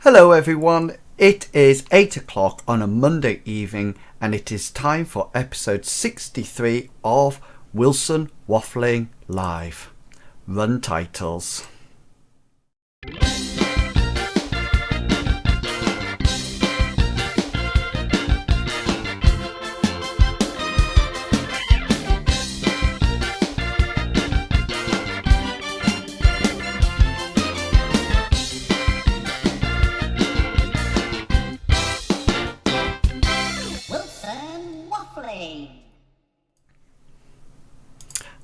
Hello everyone, it is 8 o'clock on a Monday evening and it is time for episode 63 of Wilson Waffling Live. Run titles.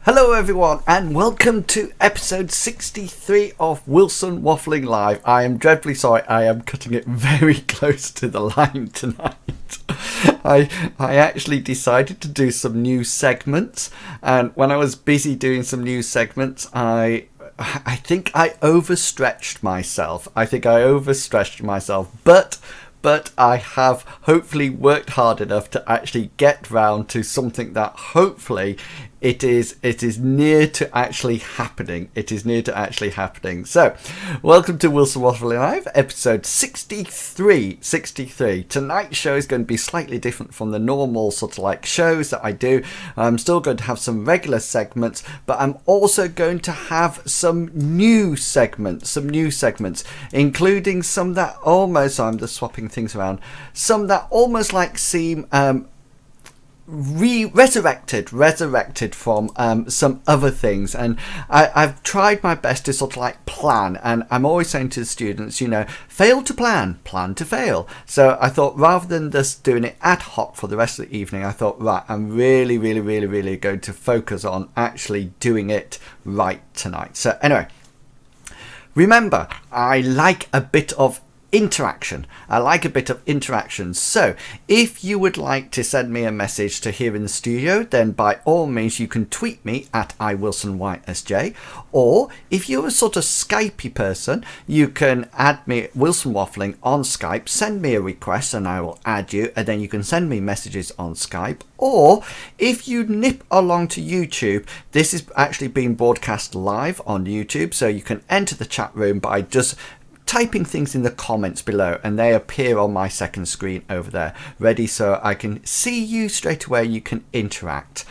Hello everyone and welcome to episode 63 of Wilson Waffling Live. I am dreadfully sorry, I am cutting it very close to the line tonight. I actually decided to do some new segments, and when I was busy doing some new segments I think I overstretched myself. But I have hopefully worked hard enough to actually get round to something that hopefully it is near to actually happening. So, welcome to Wilson Waffling Live, episode 63. Tonight's show is going to be slightly different from the normal sort of like shows that I do. I'm still going to have some regular segments, but I'm also going to have some new segments, including some that almost, I'm just swapping things around, some that almost like seem resurrected from some other things, and I've tried my best to sort of like plan, and I'm always saying to the students, fail to plan to fail. So I thought, rather than just doing it ad hoc for the rest of the evening, I thought, right, I'm really going to focus on actually doing it right tonight. So anyway, remember, I like a bit of interaction. So if you would like to send me a message to here in the studio, then by all means you can tweet me at iWilsonYSJ, or if you're a sort of Skypey person, you can add me Wilson Waffling on Skype, send me a request and I will add you, and then you can send me messages on Skype. Or if you nip along to YouTube, this is actually being broadcast live on YouTube, so you can enter the chat room by just typing things in the comments below, and they appear on my second screen over there, ready so I can see you straight away. You can interact.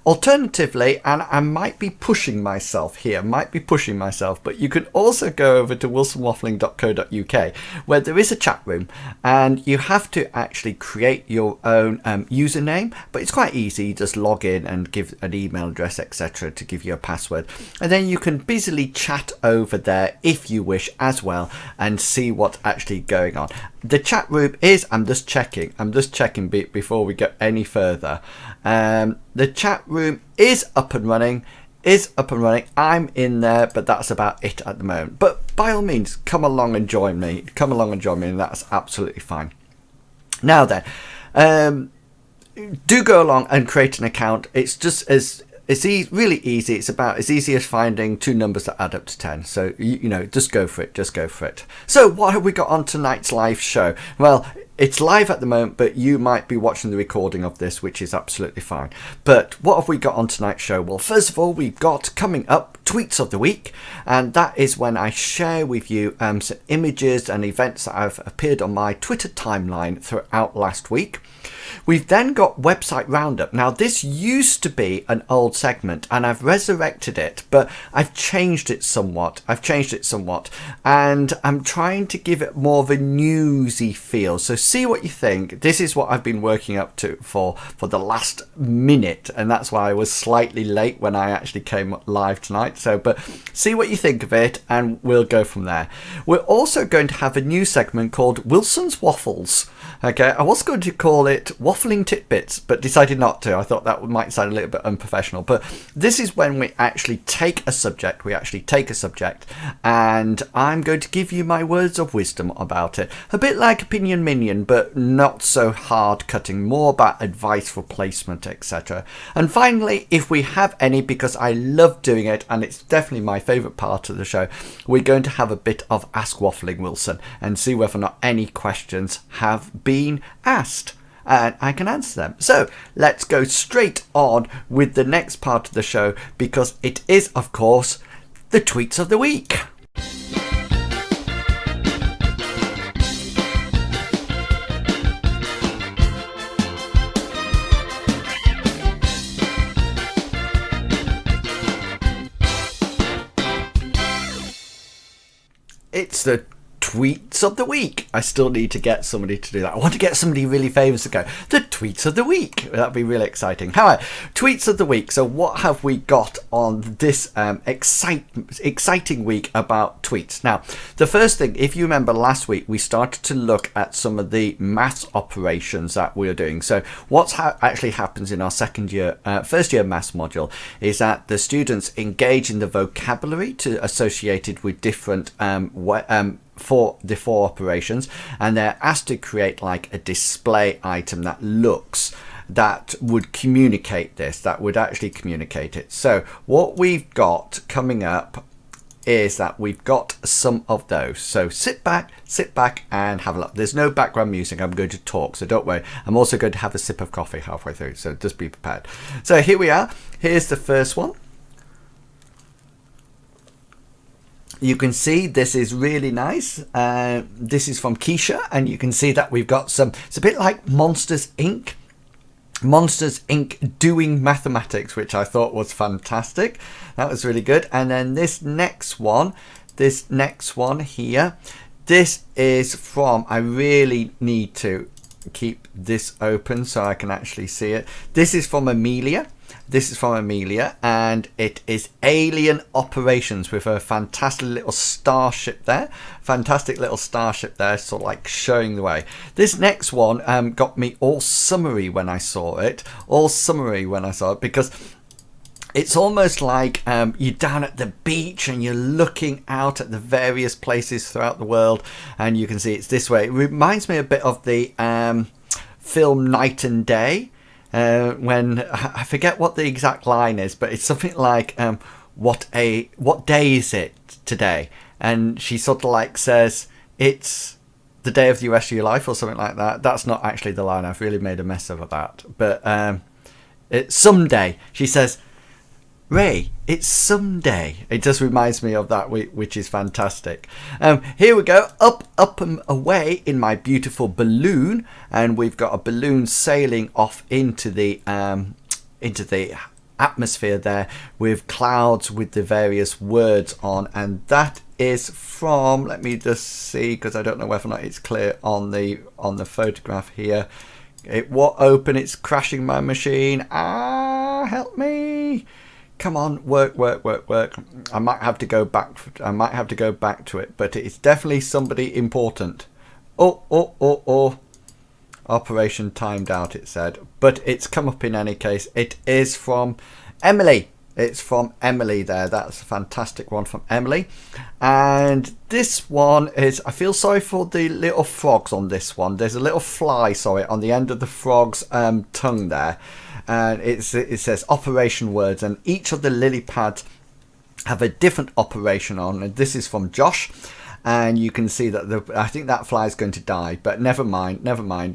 Alternatively, and I might be pushing myself here, but you can also go over to wilsonwaffling.co.uk, where there is a chat room, and you have to actually create your own username, but it's quite easy. You just log in and give an email address, etc., to give you a password, and then you can busily chat over there if you wish as well, and see what's actually going on. The chat room is, I'm just checking before we go any further. The chat room is up and running. I'm in there, but that's about it at the moment. But by all means, come along and join me, and that's absolutely fine. Now then, do go along and create an account. It's just really easy. It's about as easy as finding two numbers that add up to 10. So, just go for it. So, what have we got on tonight's live show? Well, it's live at the moment, but you might be watching the recording of this, which is absolutely fine. But what have we got on tonight's show? Well, first of all, we've got coming up Tweets of the Week, and that is when I share with you some images and events that have appeared on my Twitter timeline throughout last week. We've then got Website Roundup. Now, this used to be an old segment, and I've resurrected it, but I've changed it somewhat, and I'm trying to give it more of a newsy feel. So see what you think. This is what I've been working up to for the last minute, and that's why I was slightly late when I actually came live tonight. So, but see what you think of it, and we'll go from there. We're also going to have a new segment called Wilson's Waffles. Okay, I was going to call it Waffling Tidbits, but decided not to. I thought that might sound a little bit unprofessional, but this is when we actually take a subject, and I'm going to give you my words of wisdom about it. A bit like Opinion Minion, but not so hard cutting, more about advice for placement, etc. And finally, if we have any, because I love doing it, and it's definitely my favourite part of the show, we're going to have a bit of Ask Waffling Wilson, and see whether or not any questions have been asked, and I can answer them. So let's go straight on with the next part of the show, because it is, of course, the Tweets of the Week. it's the tweets of the week. I still need to get somebody to do that. I want to get somebody really famous to go, the tweets of the week. That'd be really exciting. However, tweets of the week. So what have we got on this exciting week about tweets? Now, the first thing, if you remember last week, we started to look at some of the maths operations that we're doing. So what's actually happens in our first year maths module is that the students engage in the vocabulary associated with different for the 4 operations, and they're asked to create like a display item that would communicate this, that would actually communicate it. So what we've got coming up is that we've got some of those. So sit back and have a look. There's no background music. I'm going to talk, so don't worry. I'm also going to have a sip of coffee halfway through, so just be prepared. So here we are. Here's the first one. You can see this is really nice. This is from Keisha, and you can see that we've got some, it's a bit like Monsters Inc. Monsters Inc. doing mathematics, which I thought was fantastic. That was really good. And then this next one here, this is from, I really need to keep this open so I can actually see it. This is from Amelia. And it is Alien Operations with a fantastic little starship there. Sort of like showing the way. This next one got me all summery when I saw it. Because it's almost like you're down at the beach and you're looking out at the various places throughout the world, and you can see it's this way. It reminds me a bit of the film Night and Day. When I forget what the exact line is, but it's something like what day is it today? And she sort of like says it's the day of the rest of your life or something like that. That's not actually the line. I've really made a mess of that. But it's someday. She says, Ray, it's someday. It just reminds me of that, which is fantastic. Here we go, up and away in my beautiful balloon, and we've got a balloon sailing off into the atmosphere there with clouds with the various words on, and that is from, let me just see, because I don't know whether or not it's clear on the photograph here. It won't open, it's crashing my machine. Help me. Come on, work. I might have to go back to it, but it's definitely somebody important. Oh. Operation timed out, it said, but it's come up in any case. It is from Emily. It's from Emily there. That's a fantastic one from Emily. And this one is, I feel sorry for the little frogs on this one. There's a little fly, on the end of the frog's tongue there. And it says operation words, and each of the lily pads have a different operation on. And this is from Josh, and you can see that I think that fly is going to die, but never mind.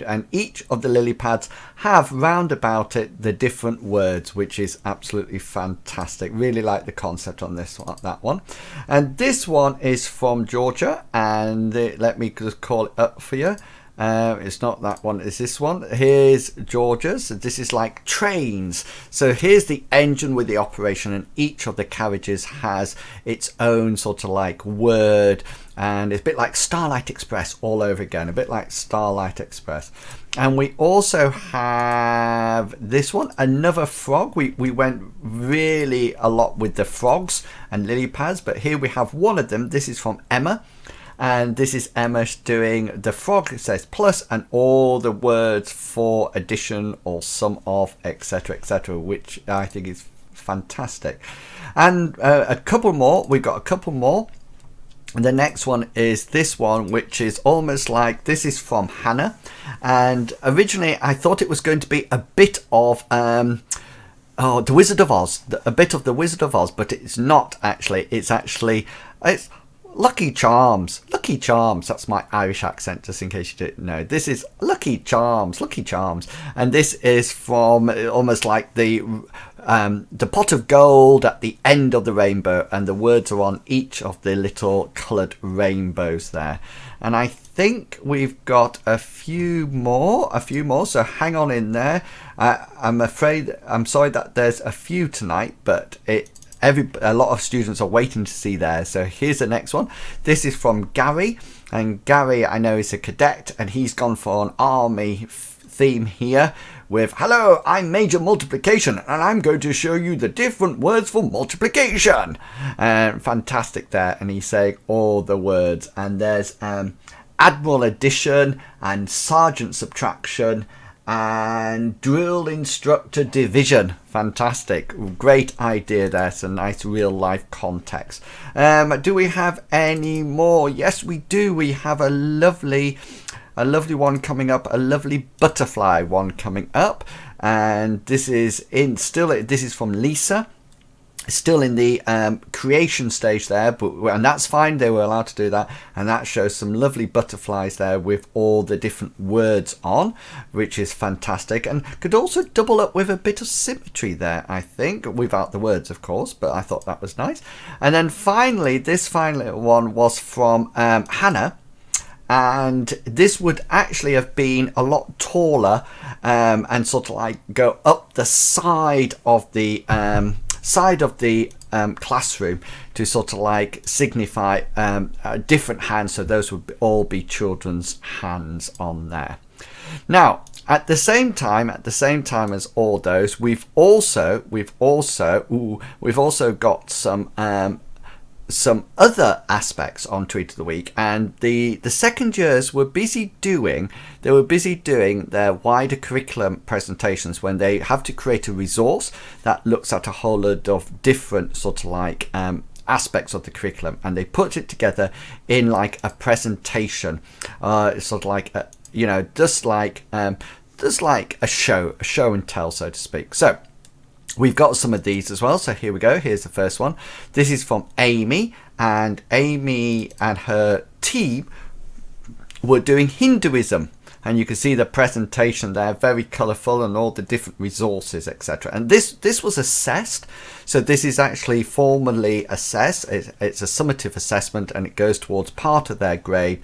And each of the lily pads have round about it the different words, which is absolutely fantastic. Really like the concept on that one. And this one is from Georgia, and let me just call it up for you. It's not that one, it's this one. Here's Georgia's. This is like trains. So here's the engine with the operation, and each of the carriages has its own sort of like word, and it's a bit like Starlight Express all over again, a bit like Starlight Express. And we also have this one, another frog. We went really a lot with the frogs and lily pads, but here we have one of them. This is from Emma. And this is Emma doing the frog. It says plus and all the words for addition or sum of, etc., which I think is fantastic. And a couple more. We've got a couple more. And the next one is this one, which is almost like, this is from Hannah. And originally I thought it was going to be a bit of The Wizard of Oz. A bit of The Wizard of Oz, but it's not actually. It's Lucky Charms. That's my Irish accent, just in case you didn't know. This is Lucky Charms. And this is from almost like the pot of gold at the end of the rainbow, and the words are on each of the little coloured rainbows there. And I think we've got a few more, so hang on in there. I'm sorry that there's a few tonight, but a lot of students are waiting to see there. So here's the next one. This is from Gary, and Gary, I know, is a cadet, and he's gone for an army theme here with, hello, I'm Major Multiplication, and I'm going to show you the different words for multiplication. Fantastic there, and he's saying all the words, and there's Admiral Addition and Sergeant Subtraction and Drill Instructor Division. Fantastic, great idea there. Some nice real life context. Do we have any more? Yes, we do. We have a lovely one coming up, a lovely butterfly one coming up, and this is from Lisa. Still in the creation stage there, and that's fine, they were allowed to do that, and that shows some lovely butterflies there with all the different words on, which is fantastic, and could also double up with a bit of symmetry there, I think, without the words of course, but I thought that was nice. And then finally, this final one was from Hannah, and this would actually have been a lot taller and sort of like go up the side of the classroom to sort of like signify different hands, so those would all be children's hands on there. Now at the same time as all those, we've also got some other aspects on Tweet of the Week, and the second years were busy doing their wider curriculum presentations when they have to create a resource that looks at a whole load of different sort of like aspects of the curriculum, and they put it together in like a presentation, sort of like just like a show and tell, so to speak. So we've got some of these as well, so here we go. Here's the first one. This is from Amy, and Amy and her team were doing Hinduism, and you can see the presentation there, very colourful, and all the different resources, etc. And this was assessed, so this is actually formally assessed. It's a summative assessment, and it goes towards part of their grade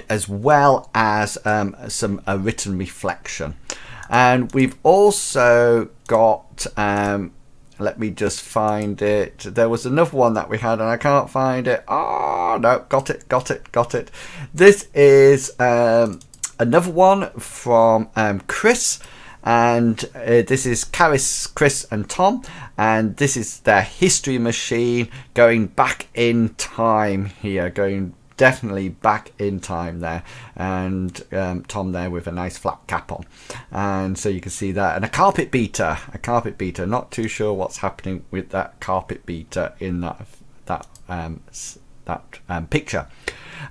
as well as some written reflection. And we've also got, let me just find it. There was another one that we had and I can't find it. Oh, no, got it. This is another one from Chris. And this is Karis, Chris and Tom. And this is their history machine going back in time here, definitely back in time there, and Tom there with a nice flat cap on, and so you can see that, and a carpet beater, not too sure what's happening with that carpet beater in that picture,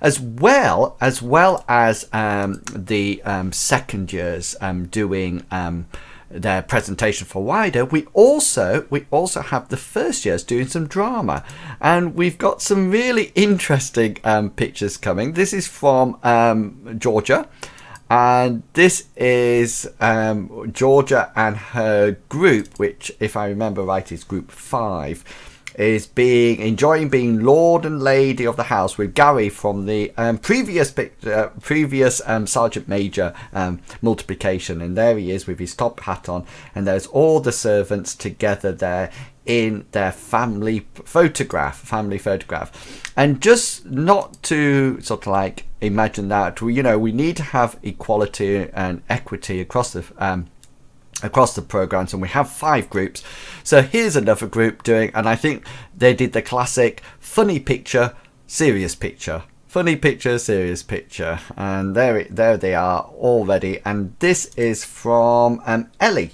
as well as the second years doing their presentation for wider. We also have the first years doing some drama, and we've got some really interesting pictures coming. This is from Georgia, and this is Georgia and her group, which if I remember right is group 5, is enjoying being Lord and Lady of the house with Gary from the previous Sergeant Major multiplication, and there he is with his top hat on, and there's all the servants together there in their family photograph, and just not to sort of like imagine that we need to have equality and equity across the programs, and we have 5 groups. So here's another group doing, and I think they did the classic funny picture, serious picture, funny picture, serious picture, and there they are already. And this is from Elle,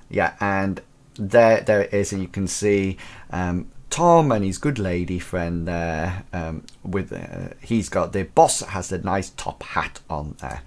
yeah, and there it is, and you can see Tom and his good lady friend there with he's got the boss has a nice top hat on there.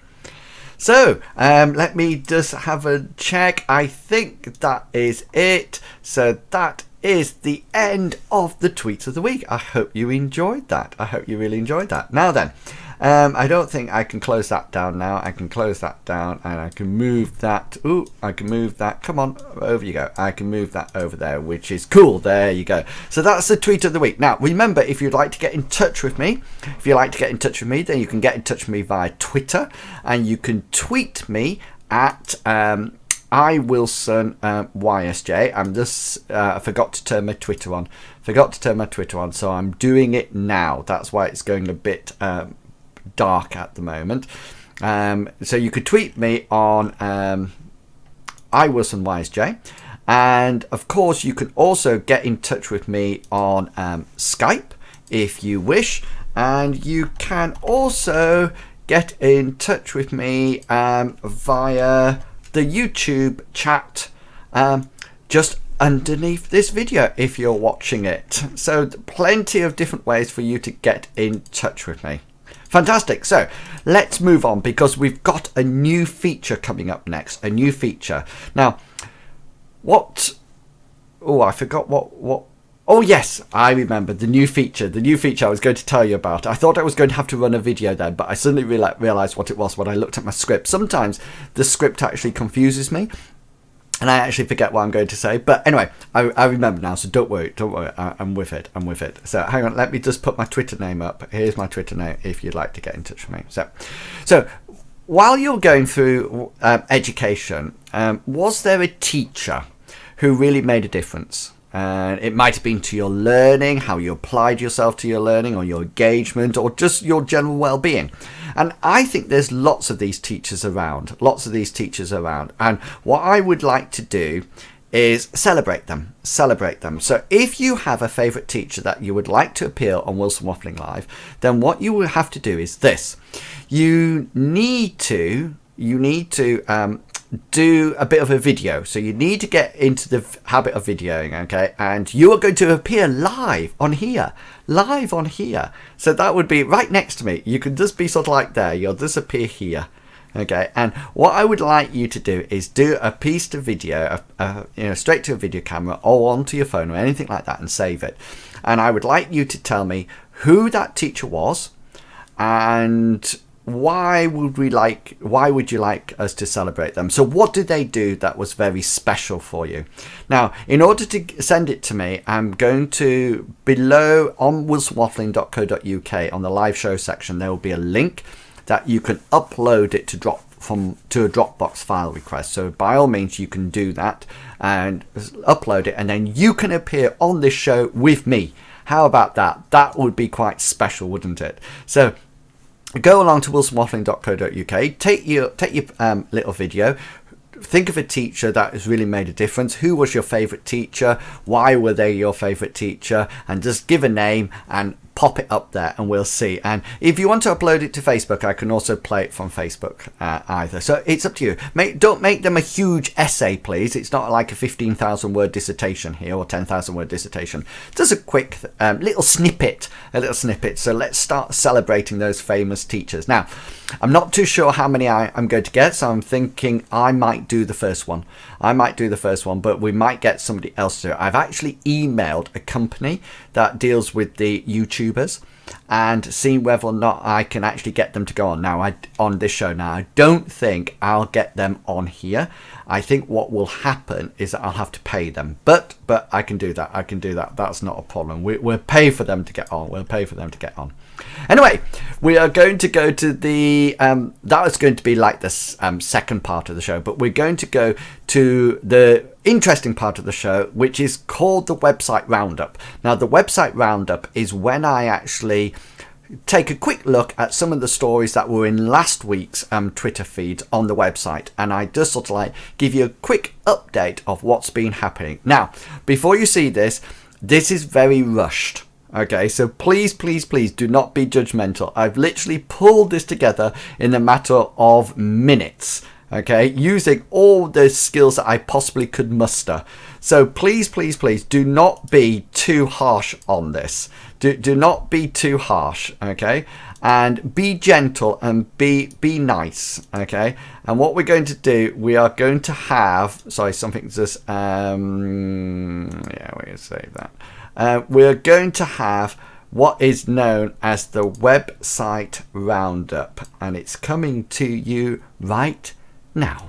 So let me just have a check. I think that is it. So that is the end of the tweets of the week. I hope you enjoyed that. I hope you really enjoyed that. Now then, I don't think I can close that down now. I can close that down, and I can move that. Ooh, I can move that. Come on, over you go. I can move that over there, which is cool. There you go. So that's the tweet of the week. Now, remember, if you'd like to get in touch with me, then you can get in touch with me via Twitter, and you can tweet me at iWilsonYSJ. I'm just I forgot to turn my Twitter on. So I'm doing it now. That's why it's going a bit dark at the moment. So you could tweet me on iWilsonYSJ. And of course, you can also get in touch with me on Skype if you wish. And you can also get in touch with me via the YouTube chat just underneath this video if you're watching it. So plenty of different ways for you to get in touch with me. Fantastic. So let's move on, because we've got a new feature coming up next. A new feature. Now, what... Oh, I forgot what... Oh, yes, I remember the new feature. The new feature I was going to tell you about. I thought I was going to have to run a video then, but I suddenly realised what it was when I looked at my script. Sometimes the script actually confuses me, and I actually forget what I'm going to say. But anyway, I remember now, so don't worry. I'm with it. So hang on, let me just put my Twitter name up. Here's my Twitter name if you'd like to get in touch with me. So while you're going through education, was there a teacher who really made a difference? And it might have been to your learning, how you applied yourself to your learning, or your engagement, or just your general well-being. And I think there's lots of these teachers around. And what I would like to do is celebrate them. So if you have a favourite teacher that you would like to appear on Wilson Waffling Live, then what you will have to do is this. You need to do a bit of a video. So you need to get into the habit of videoing, okay? And you are going to appear live on here. So that would be right next to me. You can just be sort of like there. You'll just appear here, okay? And what I would like you to do is do a piece to video, straight to a video camera or onto your phone or anything like that, and save it. And I would like you to tell me who that teacher was, and why would you like us to celebrate them? So what did they do that was very special for you? Now, in order to send it to me, I'm going to, below on wilsonwaffling.co.uk on the live show section, there will be a link that you can upload it to a Dropbox file request. So by all means, you can do that and upload it, and then you can appear on this show with me. How about that? That would be quite special, wouldn't it? So go along to wilsonwaffling.co.uk, take your little video, think of a teacher that has really made a difference. Who was your favourite teacher? Why were they your favourite teacher? And just give a name and pop it up there, and we'll see. And if you want to upload it to Facebook, I can also play it from Facebook either. So it's up to you. Don't make them a huge essay, please. It's not like a 15,000 word dissertation here, or 10,000 word dissertation. Just a quick little snippet. So let's start celebrating those famous teachers. Now, I'm not too sure how many I'm going to get, so I'm thinking I might do the first one. But we might get somebody else to do it. I've actually emailed a company that deals with the YouTubers and seen whether or not I can actually get them to go on on this show. Now, I don't think I'll get them on here. I think what will happen is that I'll have to pay them, but I can do that. That's not a problem. We'll pay for them to get on. Anyway, we are going to go to the that is going to be like the second part of the show, but we're going to go to the interesting part of the show, which is called the website roundup. Now, the website roundup is when I actually take a quick look at some of the stories that were in last week's Twitter feed on the website, and I just sort of like give you a quick update of what's been happening. Now, before you see this is very rushed. Okay, so please do not be judgmental. I've literally pulled this together in a matter of minutes, okay, using all the skills that I possibly could muster. So please do not be too harsh on this. Do not be too harsh, okay? And be gentle and be nice, okay? And what we're going to do, we are going to have, sorry, something just, yeah, we're going to save that. We're going to have what is known as the website roundup, and it's coming to you right now.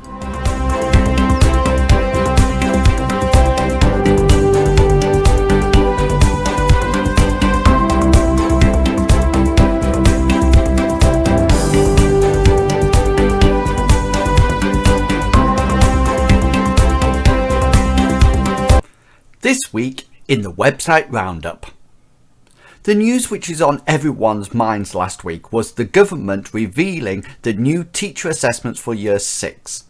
This week in the website roundup. The news which is on everyone's minds last week was the government revealing the new teacher assessments for Year 6.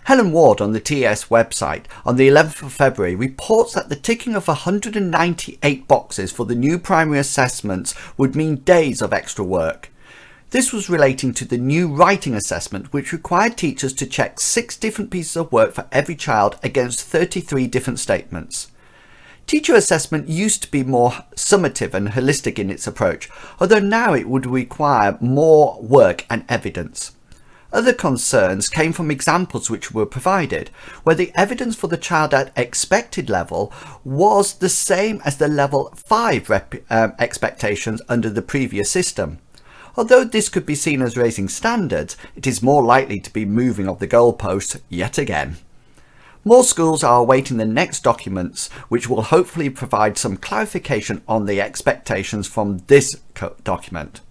Helen Ward on the TS website on the 11th of February reports that the ticking of 198 boxes for the new primary assessments would mean days of extra work. This was relating to the new writing assessment, which required teachers to check 6 different pieces of work for every child against 33 different statements. Teacher assessment used to be more summative and holistic in its approach, although now it would require more work and evidence. Other concerns came from examples which were provided, where the evidence for the child at expected level was the same as the level 5 expectations under the previous system. Although this could be seen as raising standards, it is more likely to be moving of the goalposts yet again. More schools are awaiting the next documents, which will hopefully provide some clarification on the expectations from this document.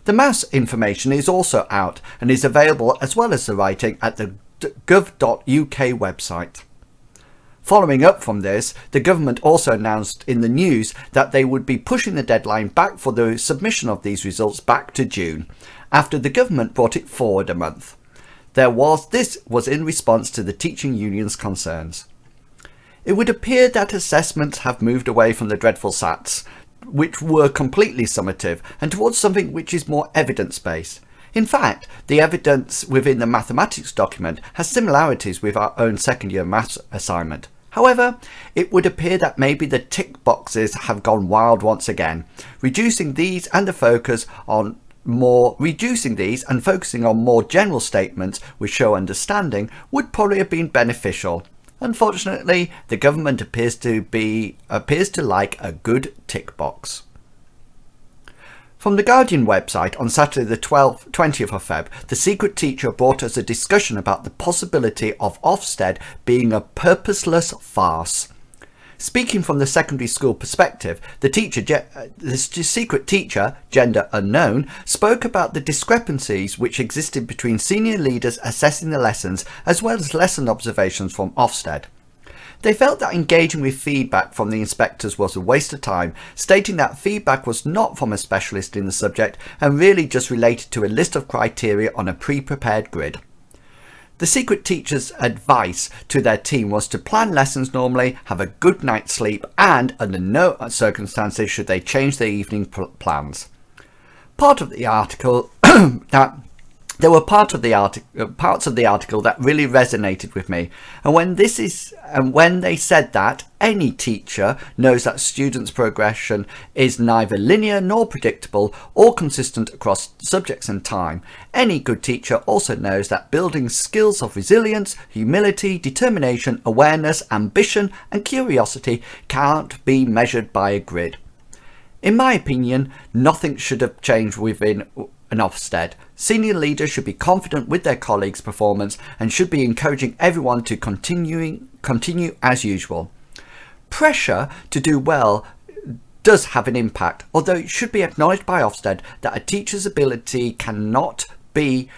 The maths information is also out and is available as well as the writing at the gov.uk website. Following up from this, the government also announced in the news that they would be pushing the deadline back for the submission of these results back to June, after the government brought it forward a month. This was in response to the teaching union's concerns. It would appear that assessments have moved away from the dreadful SATs, which were completely summative, and towards something which is more evidence-based. In fact, the evidence within the mathematics document has similarities with our own second-year maths assignment. However, it would appear that maybe the tick boxes have gone wild once again. Reducing these and focusing on more general statements which show understanding would probably have been beneficial. Unfortunately, the government appears to like a good tick box. From the Guardian website on Saturday the 20th of Feb, the secret teacher brought us a discussion about the possibility of Ofsted being a purposeless farce. Speaking from the secondary school perspective, the secret teacher, gender unknown, spoke about the discrepancies which existed between senior leaders assessing the lessons as well as lesson observations from Ofsted. They felt that engaging with feedback from the inspectors was a waste of time, stating that feedback was not from a specialist in the subject and really just related to a list of criteria on a pre-prepared grid. The secret teacher's advice to their team was to plan lessons normally, have a good night's sleep, and under no circumstances should they change their evening plans. Parts of the article that really resonated with me, and when they said that any teacher knows that students' progression is neither linear nor predictable or consistent across subjects and time. Any good teacher also knows that building skills of resilience, humility, determination, awareness, ambition and curiosity can't be measured by a grid. In my opinion, nothing should have changed within an Ofsted. Senior leaders should be confident with their colleagues' performance and should be encouraging everyone to continue as usual. Pressure to do well does have an impact, although it should be acknowledged by Ofsted that a teacher's ability cannot be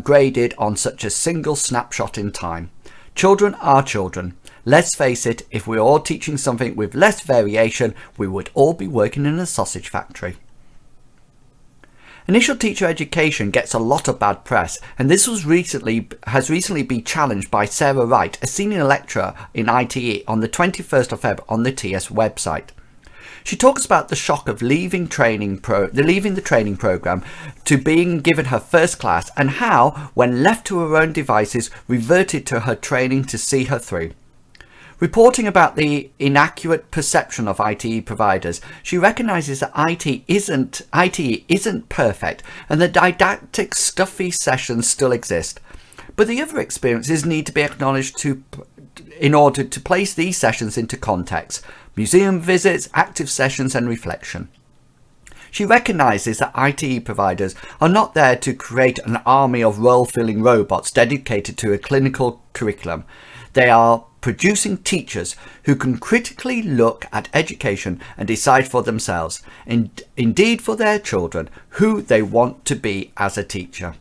graded on such a single snapshot in time. Children are children. Let's face it, if we were all teaching something with less variation, we would all be working in a sausage factory. Initial teacher education gets a lot of bad press, and this has recently been challenged by Sarah Wright, a senior lecturer in ITE, on the 21st of Feb on the TS website. She talks about the shock of leaving the training program to being given her first class, and how, when left to her own devices, reverted to her training to see her through. Reporting about the inaccurate perception of ITE providers, she recognises that ITE isn't perfect and the didactic stuffy sessions still exist. But the other experiences need to be acknowledged in order to place these sessions into context: museum visits, active sessions and reflection. She recognises that ITE providers are not there to create an army of role-filling robots dedicated to a clinical curriculum. They are producing teachers who can critically look at education and decide for themselves, and indeed for their children, who they want to be as a teacher.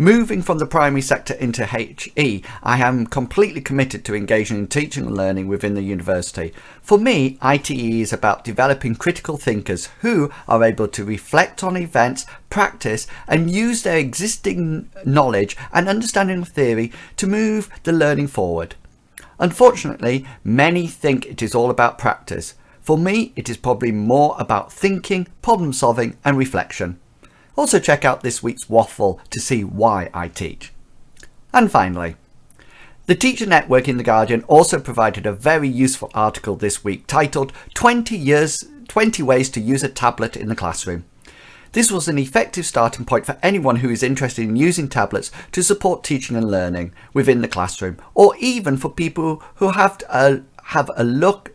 Moving from the primary sector into HE, I am completely committed to engaging in teaching and learning within the university. For me, ITE is about developing critical thinkers who are able to reflect on events, practice, and use their existing knowledge and understanding of theory to move the learning forward. Unfortunately, many think it is all about practice. For me, it is probably more about thinking, problem solving, and reflection. Also check out this week's Waffle to see why I teach. And finally, the Teacher Network in The Guardian also provided a very useful article this week titled 20 Ways to Use a Tablet in the Classroom. This was an effective starting point for anyone who is interested in using tablets to support teaching and learning within the classroom, or even for people who have a look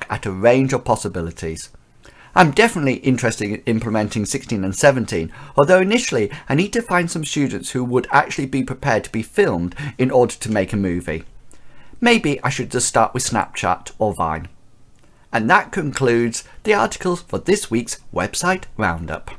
at a range of possibilities. I'm definitely interested in implementing 16 and 17, although initially I need to find some students who would actually be prepared to be filmed in order to make a movie. Maybe I should just start with Snapchat or Vine. And that concludes the articles for this week's website roundup.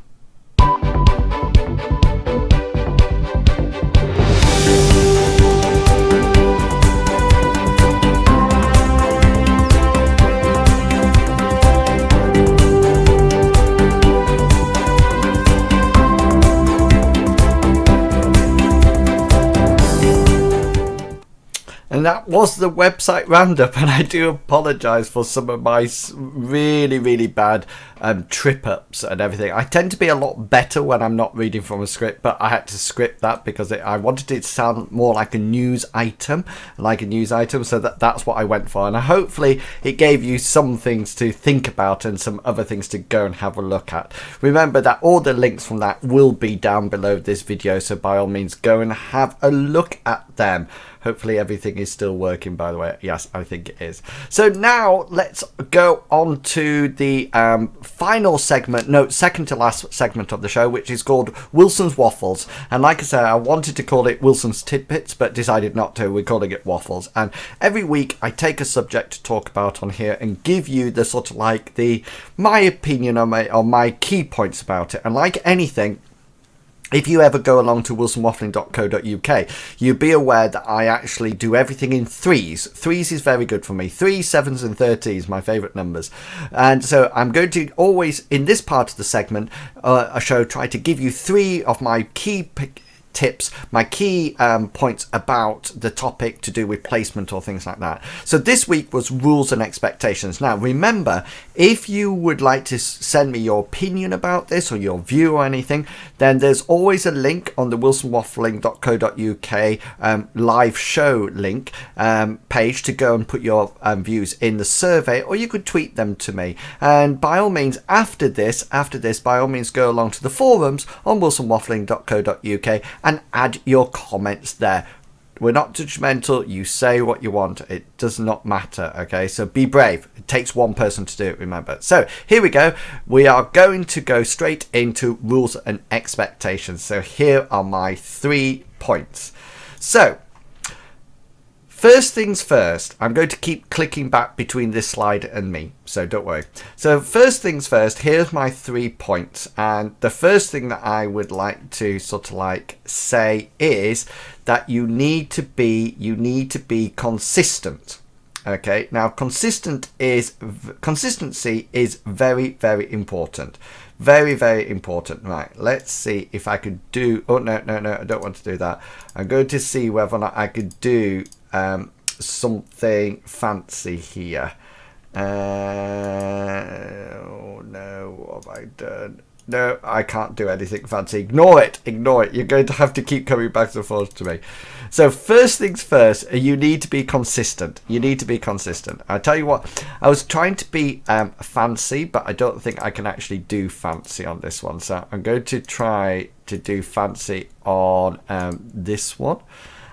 And that was the website roundup, and I do apologise for some of my really bad trip-ups and everything. I tend to be a lot better when I'm not reading from a script, but I had to script that because I wanted it to sound more like a news item, so that's what I went for. And hopefully it gave you some things to think about and some other things to go and have a look at. Remember that all the links from that will be down below this video, so by all means go and have a look at them. Hopefully everything is still working, by the way. Yes, I think it is. So now let's go on to the final segment, second to last segment of the show, which is called Wilson's Waffles. And like I said, I wanted to call it Wilson's Tidbits, but decided not to. We're calling it Waffles. And every week I take a subject to talk about on here and give you the sort of like my opinion on my key points about it. And like anything, if you ever go along to wilsonwaffling.co.uk, you'll be aware that I actually do everything in threes. Threes is very good for me. 3s, 7s and 30s, my favourite numbers. And so I'm going to always, in this part of the segment, a show, try to give you 3 of my key tips, my key points about the topic to do with placement or things like that. So this week was rules and expectations. Now remember, if you would like to send me your opinion about this or your view or anything, then there's always a link on the wilsonwaffling.co.uk live show link page to go and put your views in the survey, or you could tweet them to me. And by all means, after this, by all means go along to the forums on wilsonwaffling.co.uk and add your comments there. We're not judgmental. You say what you want. It does not matter. Okay, so be brave. It takes one person to do it, remember. So here we go. We are going to go straight into rules and expectations. So here are my 3 points. So first things first, I'm going to keep clicking back between this slide and me, so don't worry. So first things first, here's my 3 points. And the first thing that I would like to sort of like say is that you need to be consistent. Okay, now consistency is very important. Very important. Right, let's see if I could do, oh no, I don't want to do that. I'm going to see whether or not I could do something fancy here. Oh no, what have I done? No, I can't do anything fancy. Ignore it. You're going to have to keep coming back and forth to me. So first things first, you need to be consistent. I tell you what, I was trying to be fancy, but I don't think I can actually do fancy on this one. So I'm going to try to do fancy on this one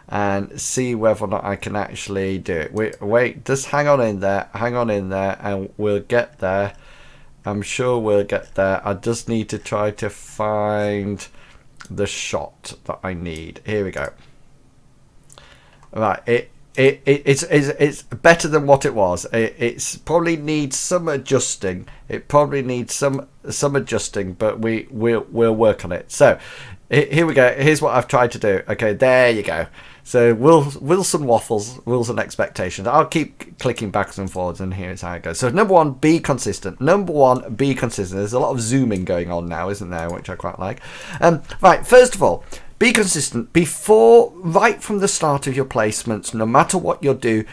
and see whether or not I can actually do it. Wait, just hang on in there, and we'll get there. I'm sure we'll get there. I just need to try to find the shot that I need. Here we go. Right, it's better than what it was. It's probably needs some adjusting. But we'll work on it. So Here we go. Here's what I've tried to do. Okay, there you go. So Wilson Waffles, rules and expectations. I'll keep clicking backwards and forwards, and here's how it goes. So number one, be consistent. Number one, be consistent. There's a lot of zooming going on now, isn't there? Which I quite like. Right, first of all, be consistent. Right from the start of your placements, no matter what you do,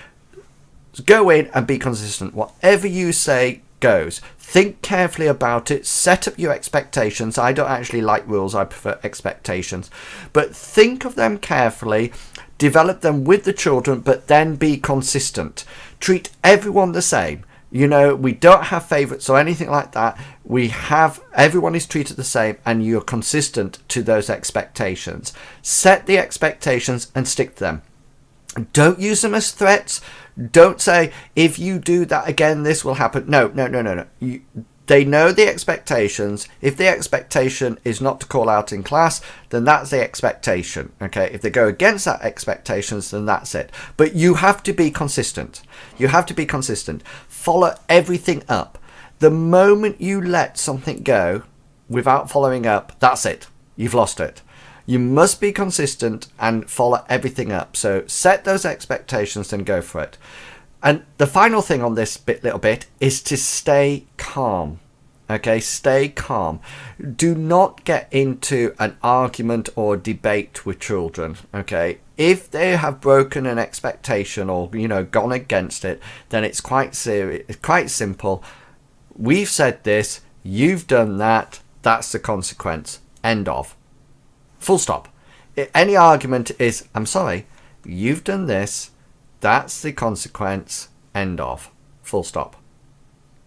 go in and be consistent. Whatever you say goes. Think carefully about it. Set up your expectations. I don't actually like rules. I prefer expectations. But think of them carefully. Develop them with the children, but then be consistent. Treat everyone the same. You know, we don't have favourites or anything like that. Everyone is treated the same, and you're consistent to those expectations. Set the expectations and stick to them. Don't use them as threats. Don't say, if you do that again, this will happen. No. They know the expectations. If the expectation is not to call out in class, then that's the expectation. Okay. If they go against that expectations, then that's it. But you have to be consistent. You have to be consistent. Follow everything up. The moment you let something go without following up, that's it. You've lost it. You must be consistent and follow everything up. So set those expectations and go for it. And the final thing on this little bit is to stay calm. Okay, stay calm. Do not get into an argument or debate with children. Okay, if they have broken an expectation or, gone against it, then it's quite serious. It's quite simple. We've said this. You've done that. That's the consequence. End of. Full stop. Any argument is, I'm sorry, you've done this, that's the consequence, end of. Full stop.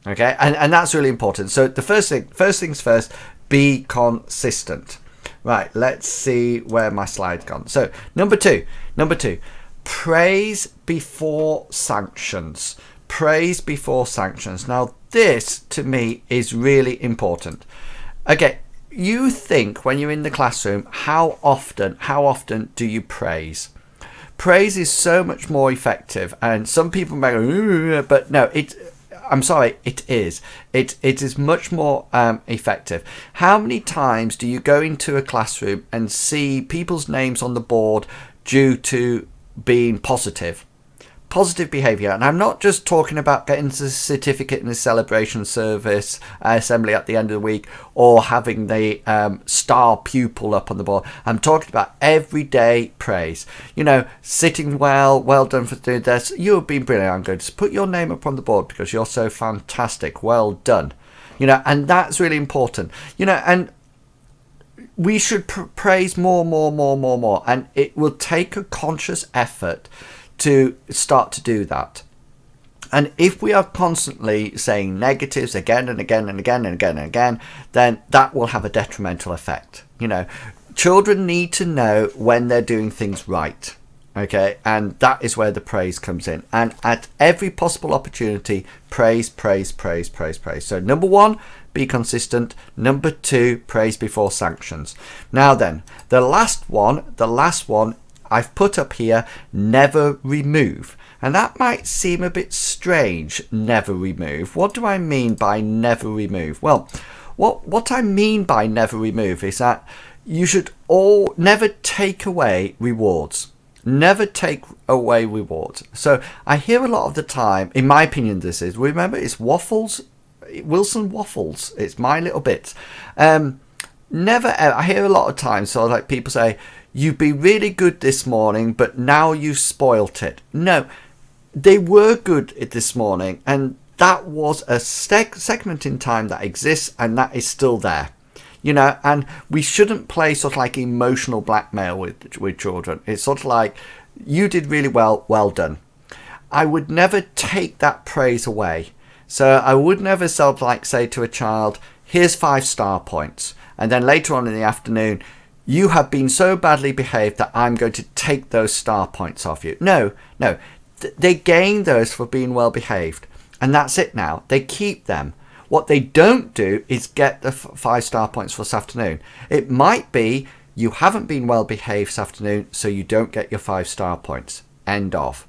Okay, and that's really important. So the first things first, be consistent. Right, let's see where my slide's gone. So number two, praise before sanctions. Praise before sanctions. Now this, to me, is really important. Okay. You think when you're in the classroom, how often do you praise? Praise is so much more effective, and some people may go, but no, I'm sorry, it is. It is much more effective. How many times do you go into a classroom and see people's names on the board due to being positive behaviour? And I'm not just talking about getting the certificate in the celebration service assembly at the end of the week, or having the star pupil up on the board. I'm talking about everyday praise. Sitting well done for doing this. You've been brilliant. I'm going to put your name up on the board because you're so fantastic. Well done. And that's really important. And we should praise more. And it will take a conscious effort to start to do that. And if we are constantly saying negatives again and again, then that will have a detrimental effect. Children need to know when they're doing things right. Okay, and that is where the praise comes in. And at every possible opportunity, praise. So number one, be consistent. Number two, praise before sanctions. Now then, the last one I've put up here, never remove. And that might seem a bit strange, never remove. What do I mean by never remove? Well, what I mean by never remove is that you should never take away rewards. Never take away rewards. So I hear a lot of the time, in my opinion remember, it's Waffles, Wilson Waffles. It's my little bit. Never ever, I hear a lot of times, so like people say, you've been really good this morning, but now you've spoilt it. No, they were good this morning, and that was a segment in time that exists, and that is still there. And we shouldn't play sort of like emotional blackmail with children. It's sort of like, you did really well done. I would never take that praise away. So I would never say to a child, here's 5 star points. And then later on in the afternoon, you have been so badly behaved that I'm going to take those star points off you. No. They gain those for being well behaved. And that's it now. They keep them. What they don't do is get the 5 star points for this afternoon. It might be you haven't been well behaved this afternoon, so you don't get your 5 star points. End of.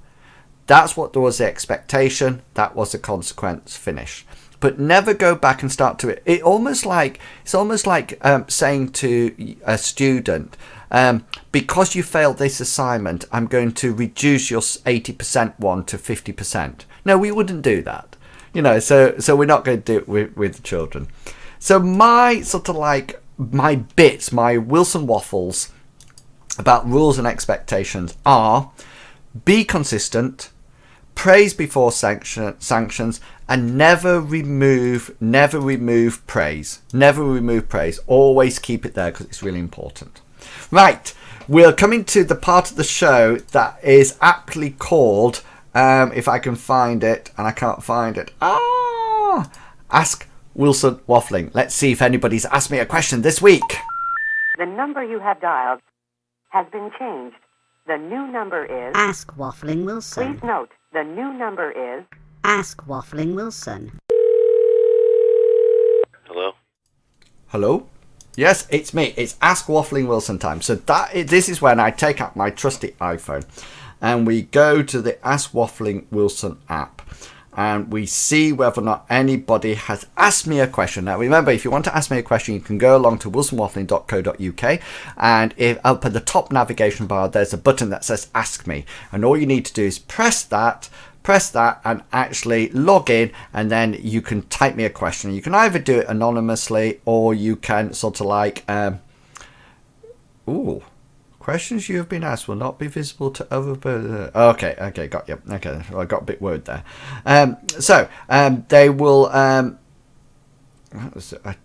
That's what was the expectation. That was the consequence. Finish. but never go back and start to it. It's almost like saying to a student, because you failed this assignment, I'm going to reduce your 80% one to 50%. No, we wouldn't do that. So we're not going to do it with children. So my sort of like my bits, my Wilson Waffles about rules and expectations are: be consistent, praise before sanctions, and never remove praise. Never remove praise. Always keep it there because it's really important. Right, we're coming to the part of the show that is aptly called, if I can find it, and I can't find it. Ask Wilson Waffling. Let's see if anybody's asked me a question this week. The number you have dialed has been changed. The new number is... Ask Waffling Wilson. Please note, the new number is... Ask Waffling Wilson. Hello? Hello? Yes, it's me. It's Ask Waffling Wilson time. So this is when I take out my trusty iPhone and we go to the Ask Waffling Wilson app. And we see whether or not anybody has asked me a question. Now, remember, if you want to ask me a question, you can go along to wilsonwaffling.co.uk, and up at the top navigation bar, there's a button that says Ask Me. And all you need to do is press that, and actually log in, and then you can type me a question. You can either do it anonymously, or you can sort of like... questions you have been asked will not be visible to other... Okay, got you. Okay, well, I got a bit worried there. They will... I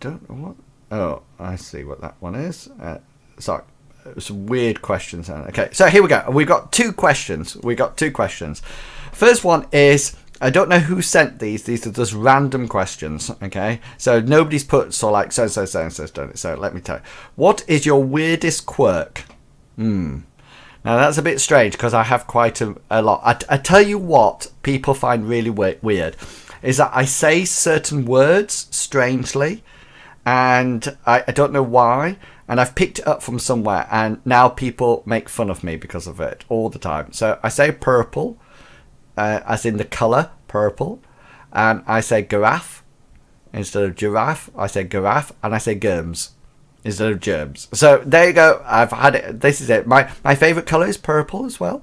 don't know what... Oh, I see what that one is. Sorry, some weird questions. Okay, so here we go. We've got two questions. First one is... I don't know who sent these. These are just random questions, okay? So nobody's put so done it. So let me tell you. What is your weirdest quirk? Now that's a bit strange because I have quite a lot. I tell you what people find really weird is that I say certain words strangely, and I don't know why, and I've picked it up from somewhere, and now people make fun of me because of it all the time. So I say purple, as in the colour purple, and I say giraffe instead of giraffe. I say giraffe, and I say germs instead of germs. So there you go. I've had it. This is it. My favourite colour is purple as well.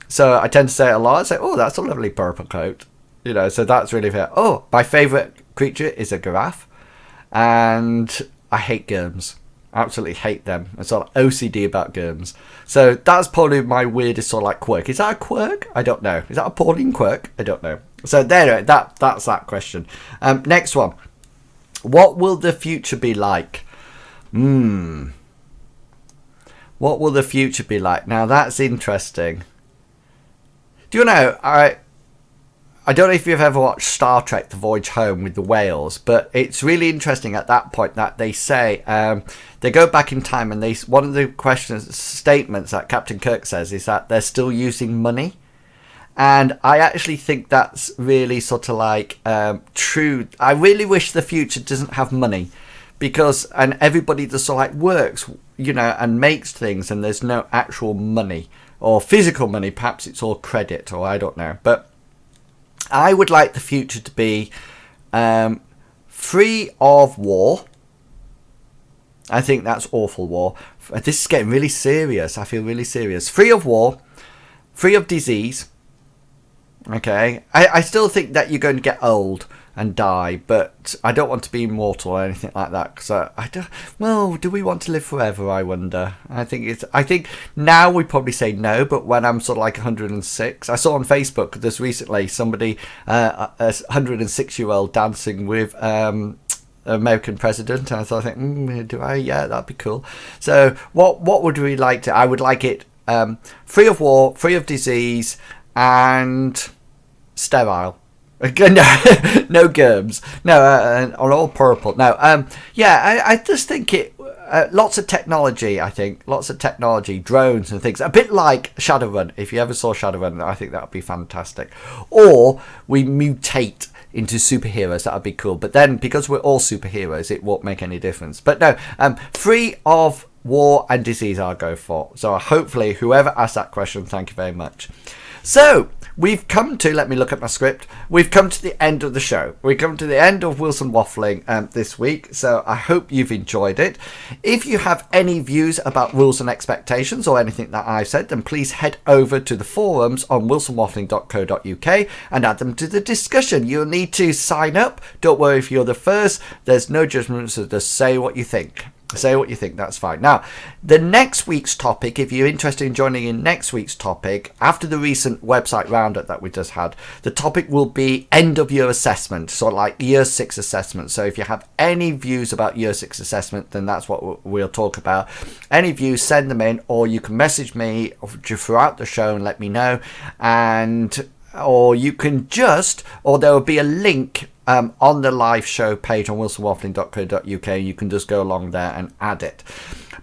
So I tend to say it a lot. I say, oh, that's a lovely purple coat. So that's really fair. Oh, my favourite creature is a giraffe. And I hate germs. Absolutely hate them. I'm sort of OCD about germs. So that's probably my weirdest sort of like quirk. Is that a quirk? I don't know. Is that a Pauline quirk? I don't know. So there, that's that question. Next one. What will the future be like? What will the future be like? Now that's interesting. Do you know, I don't know if you've ever watched Star Trek The Voyage Home with the whales, but it's really interesting at that point that they say, they go back in time, and one of the statements that Captain Kirk says is that they're still using money. And I actually think that's really sort of like true. I really wish the future doesn't have money. And everybody just sort of like works, and makes things, and there's no actual money or physical money. Perhaps it's all credit, or I don't know. But I would like the future to be free of war. I think that's awful war. This is getting really serious. I feel really serious. Free of war, free of disease. Okay, I still think that you're going to get old and die, but I don't want to be immortal or anything like that, because I don't. Well, do we want to live forever? I wonder. I think now we probably say no, but when I'm sort of like 106, I saw on Facebook just recently somebody, a 106-year-old dancing with American president, and I thought, do I? Yeah, that'd be cool. So what would we like to? I would like it free of war, free of disease, and sterile. No germs. No, or all purple. No. I just think it. Lots of technology. I think lots of technology, drones and things. A bit like Shadowrun. If you ever saw Shadowrun, I think that would be fantastic. Or we mutate into superheroes. That would be cool. But then, because we're all superheroes, it won't make any difference. But no. Free of war and disease, I'll go for. So hopefully, whoever asked that question, thank you very much. So, we've come to, let me look at my script, we've come to the end of the show. We've come to the end of Wilson Waffling this week, so I hope you've enjoyed it. If you have any views about rules and expectations or anything that I've said, then please head over to the forums on wilsonwaffling.co.uk and add them to the discussion. You'll need to sign up. Don't worry if you're the first. There's no judgment, so just say what you think. Say what you think, that's fine. Now, the next week's topic, if you're interested in joining in next week's topic, after the recent website roundup that we just had, the topic will be end of year assessment, so like year 6 assessment. So if you have any views about year 6 assessment, then that's what we'll talk about. Any views, send them in, or you can message me throughout the show and let me know. Or you can or there will be a link on the live show page on wilsonwaffling.co.uk. You can just go along there and add it.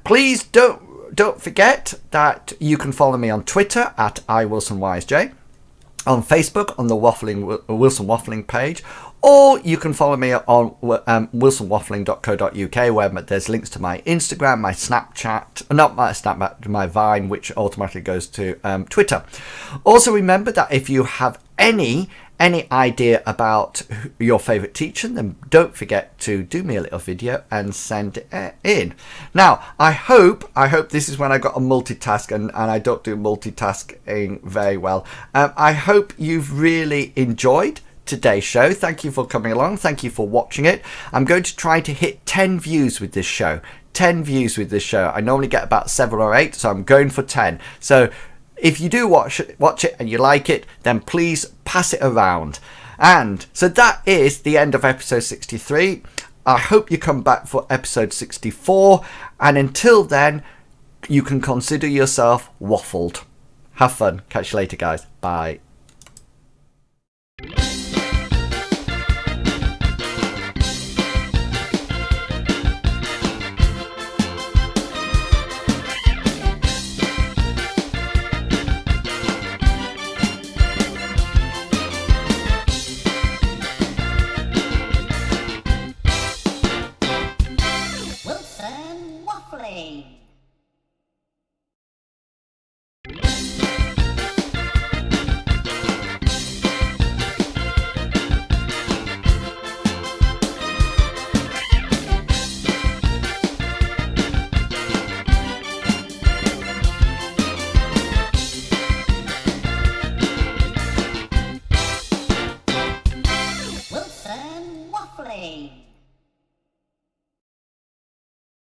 Please don't forget that you can follow me on Twitter at iWilsonYSJ, on Facebook on the Wilson Waffling page, or you can follow me on wilsonwaffling.co.uk, where there's links to my Instagram, my Snapchat, not my Snapchat, my Vine, which automatically goes to Twitter. Also remember that if you have any idea about your favourite teacher, then don't forget to do me a little video and send it in. Now, I hope this is when I got a multitask, and I don't do multitasking very well. I hope you've really enjoyed today's show. Thank you for coming along. Thank you for watching it. I'm going to try to hit 10 views with this show. 10 views with this show. I normally get about 7 or 8, so I'm going for 10. So if you do watch it and you like it, then please pass it around. And so that is the end of episode 63. I hope you come back for episode 64. And until then, you can consider yourself waffled. Have fun. Catch you later, guys. Bye. Wilson Waffling.